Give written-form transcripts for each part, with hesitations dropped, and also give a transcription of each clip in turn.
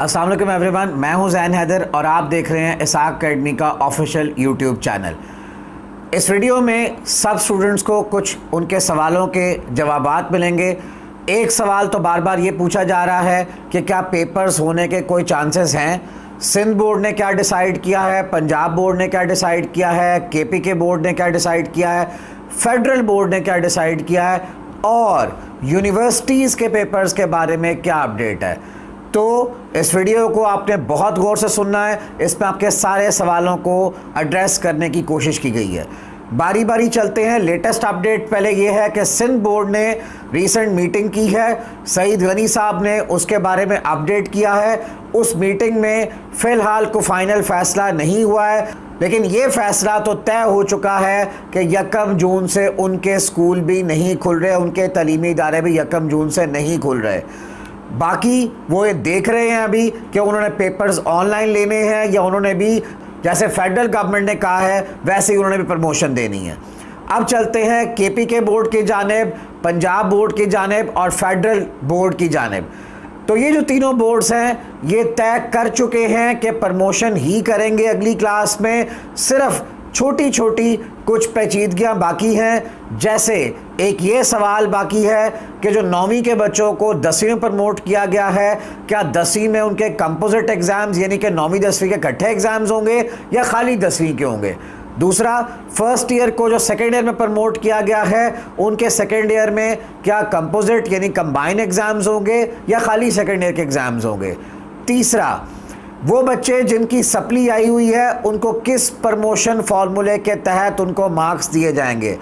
अस्सलाम वालेकुम एवरीवन, मैं हूं ज़ैन हैदर और आप देख रहे हैं इसाक अकेडमी का ऑफिशियल यूट्यूब चैनल। इस वीडियो में सब स्टूडेंट्स को कुछ उनके सवालों के जवाबात मिलेंगे। एक सवाल तो बार बार ये पूछा जा रहा है कि क्या पेपर्स होने के कोई चांसेस हैं। सिंध बोर्ड ने क्या डिसाइड किया है, पंजाब बोर्ड ने क्या डिसाइड किया है, केपीके बोर्ड ने क्या डिसाइड किया है, फेडरल बोर्ड ने क्या डिसाइड किया है और यूनिवर्सिटीज़ के पेपर्स के बारे में क्या अपडेट है। तो इस वीडियो को आपने बहुत गौर से सुनना है। इसमें आपके सारे सवालों को एड्रेस करने की कोशिश की गई है। बारी बारी चलते हैं। लेटेस्ट अपडेट पहले ये है कि सिंध बोर्ड ने रीसेंट मीटिंग की है। सईद गनी साहब ने उसके बारे में अपडेट किया है। उस मीटिंग में फ़िलहाल को फाइनल फ़ैसला नहीं हुआ है, लेकिन ये फ़ैसला तो तय हो चुका है कि 1 जून से उनके स्कूल भी नहीं खुल रहे, उनके तालीमी इदारे भी 1 जून से नहीं खुल रहे। बाकी वो ये देख रहे हैं अभी कि उन्होंने पेपर्स ऑनलाइन लेने हैं या उन्होंने भी जैसे फेडरल गवर्नमेंट ने कहा है वैसे ही उन्होंने भी प्रमोशन देनी है। अब चलते हैं केपीके बोर्ड की जानिब, पंजाब बोर्ड की जानिब और फेडरल बोर्ड की जानिब। तो ये जो तीनों बोर्ड्स हैं ये तय कर चुके हैं कि प्रमोशन ही करेंगे अगली क्लास में। सिर्फ छोटी छोटी कुछ पेचीदगियाँ बाकी हैं। जैसे एक ये सवाल बाकी है कि जो 9वीं के बच्चों को 10वीं में प्रमोट किया गया है, क्या 10वीं में उनके कंपोजिट एग्ज़ाम्स यानी कि 9वीं 10वीं के इकट्ठे एग्ज़ाम्स होंगे या खाली 10वीं के होंगे। दूसरा, फर्स्ट ईयर को जो सेकेंड ईयर में प्रमोट किया गया है उनके सेकेंड ईयर में क्या कंपोजिट यानी कंबाइन एग्ज़ाम्स होंगे या खाली सेकेंड ईयर के एग्ज़ाम्स होंगे। तीसरा, वो बच्चे जिनकी सप्ली आई हुई है उनको किस प्रमोशन फार्मूले के तहत उनको मार्क्स दिए जाएंगे।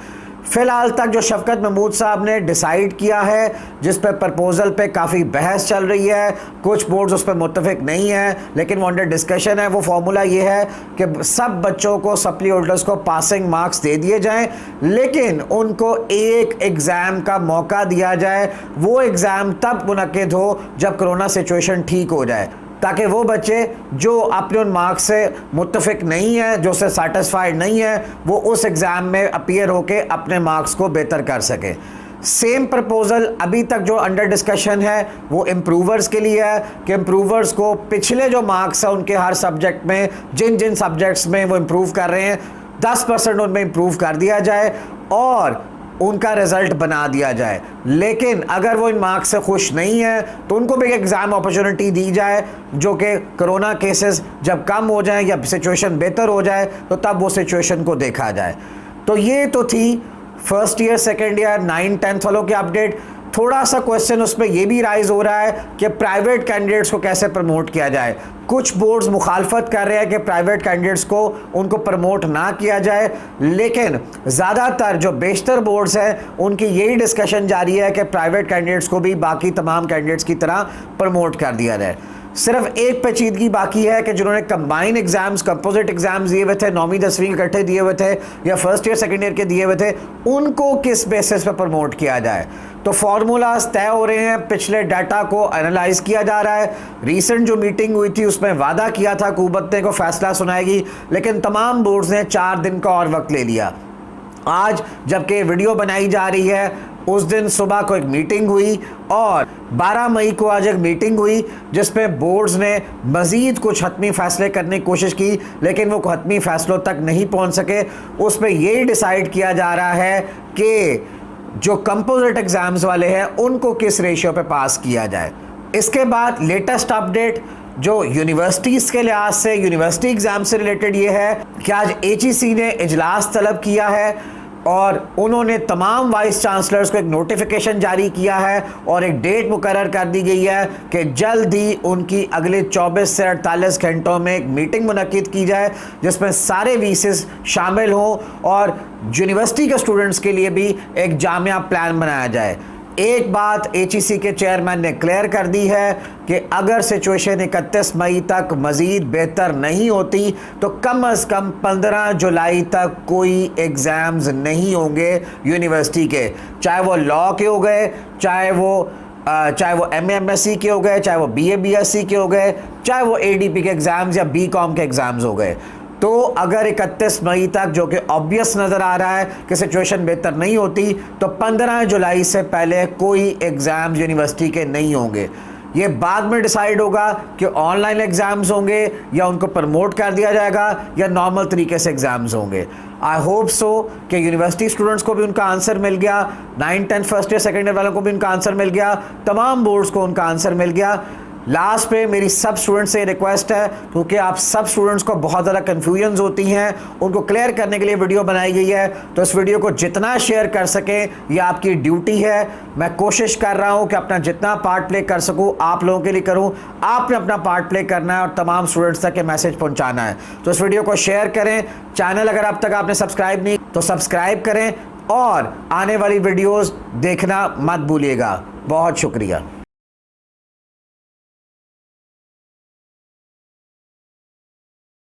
फ़िलहाल तक जो शफकत महमूद साहब ने डिसाइड किया है, जिस पर प्रपोज़ल पे काफ़ी बहस चल रही है, कुछ बोर्ड्स उस पर मुत्तफिक नहीं है, लेकिन वो अंडर डिस्कशन है। वो फार्मूला ये है कि सब बच्चों को, सप्ली होल्डर्स को पासिंग मार्क्स दे दिए जाएं, लेकिन उनको एक एग्ज़ाम का मौका दिया जाए। वो एग्ज़ाम तब मुनक्किद हो जब कोरोना सिचुएशन ठीक हो जाए, ताकि वो बच्चे जो अपने उन मार्क्स से मुत्तफिक नहीं है, जो से सेटिस्फाइड नहीं है, वो उस एग्ज़ाम में अपीयर होकर अपने मार्क्स को बेहतर कर सकें। सेम प्रपोज़ल अभी तक जो अंडर डिस्कशन है वो इम्प्रूवर्स के लिए है कि इम्प्रूवर्स को पिछले जो मार्क्स हैं उनके हर सब्जेक्ट में, जिन जिन सब्जेक्ट्स में वो इम्प्रूव कर रहे हैं, 10% उनमें इम्प्रूव कर दिया जाए और उनका रिज़ल्ट बना दिया जाए। लेकिन अगर वो इन मार्क्स से खुश नहीं है तो उनको भी एग्ज़ाम अपॉर्चुनिटी दी जाए, जो कि कोरोना केसेस जब कम हो जाए या सिचुएशन बेहतर हो जाए तो तब वो सिचुएशन को देखा जाए। तो ये तो थी first year, second year, 9, 10th वालों की अपडेट। थोड़ा सा क्वेश्चन उसमें ये भी राइज हो रहा है कि प्राइवेट कैंडिडेट्स को कैसे प्रमोट किया जाए। कुछ बोर्ड्स मुखालफत कर रहे हैं कि प्राइवेट कैंडिडेट्स को उनको प्रमोट ना किया जाए, लेकिन ज़्यादातर जो बेशतर बोर्ड्स हैं उनकी यही डिस्कशन जारी है कि प्राइवेट कैंडिडेट्स को भी बाकी तमाम कैंडिडेट्स की तरह प्रमोट कर दिया जाए। सिर्फ एक पेचीदगी बाकी है कि जिन्होंने कंबाइन एग्जाम्स, कंपोजिट एग्जाम्स दिए हुए थे, 9वीं 10वीं इकट्ठे दिए हुए थे या फर्स्ट ईयर सेकेंड ईयर के दिए हुए थे, उनको किस बेसिस पर प्रमोट किया जाए। तो फार्मूलाज तय हो रहे हैं, पिछले डाटा को एनालाइज किया जा रहा है। रीसेंट जो मीटिंग हुई थी उसमें वादा किया था हुकूमत ने को फैसला सुनाएगी, लेकिन तमाम बोर्ड्स ने 4 दिन का और वक्त ले लिया। आज जबकि वीडियो बनाई जा रही है उस दिन सुबह को एक मीटिंग हुई और 12 मई को आज एक मीटिंग हुई जिसमें बोर्ड्स ने मज़ीद कुछ हतमी फ़ैसले करने की कोशिश की, लेकिन वो हतमी फ़ैसलों तक नहीं पहुंच सके। उसमें यही डिसाइड किया जा रहा है कि जो कंपोजिट एग्ज़ाम्स वाले हैं उनको किस रेशियो पे पास किया जाए। इसके बाद लेटेस्ट अपडेट जो यूनिवर्सिटीज़ के लिहाज से, यूनिवर्सिटी एग्ज़ाम से रिलेटेड ये है कि आज HEC ने इजलास तलब किया है और उन्होंने तमाम वाइस चांसलर्स को एक नोटिफिकेशन जारी किया है और एक डेट मुकर्रर कर दी गई है कि जल्द ही उनकी अगले 24 से 48 घंटों में एक मीटिंग मुनक्किद की जाए जिसमें सारे वीसीस शामिल हों और यूनिवर्सिटी के स्टूडेंट्स के लिए भी एक जामिया प्लान बनाया जाए। एक बात HEC के चेयरमैन ने क्लियर कर दी है कि अगर सिचुएशन 31 मई तक मज़ीद बेहतर नहीं होती तो कम अज़ कम 15 जुलाई तक कोई एग्ज़ाम्स नहीं होंगे यूनिवर्सिटी के, चाहे वो लॉ के हो गए, चाहे वो MA MSc के हो गए, चाहे वो BA BSc के हो गए, चाहे वो ADP के एग्ज़ाम्स या BCom के एग्ज़ाम्स हो गए। तो अगर 31 मई तक, जो कि ऑब्वियस नज़र आ रहा है कि सिचुएशन बेहतर नहीं होती, तो 15 जुलाई से पहले कोई एग्ज़ाम यूनिवर्सिटी के नहीं होंगे। ये बाद में डिसाइड होगा कि ऑनलाइन एग्ज़ाम्स होंगे या उनको प्रमोट कर दिया जाएगा या नॉर्मल तरीके से एग्ज़ाम्स होंगे। आई होप सो कि यूनिवर्सिटी स्टूडेंट्स को भी उनका आंसर मिल गया, 9, 10 फर्स्ट ईयर सेकेंड ईयर वालों को भी उनका आंसर मिल गया, तमाम बोर्ड्स को उनका आंसर मिल गया। लास्ट पे मेरी सब स्टूडेंट्स से रिक्वेस्ट है, क्योंकि आप सब स्टूडेंट्स को बहुत ज़्यादा कन्फ्यूजन्स होती हैं, उनको क्लियर करने के लिए वीडियो बनाई गई है। तो इस वीडियो को जितना शेयर कर सकें ये आपकी ड्यूटी है। मैं कोशिश कर रहा हूं कि अपना जितना पार्ट प्ले कर सकूं आप लोगों के लिए करूं। आपने अपना पार्ट प्ले करना है और तमाम स्टूडेंट्स तक ये मैसेज पहुंचाना है। तो इस वीडियो को शेयर करें। चैनल अगर अब तक आपने सब्सक्राइब नहीं तो सब्सक्राइब करें और आने वाली वीडियोज़ देखना मत भूलिएगा। बहुत शुक्रिया।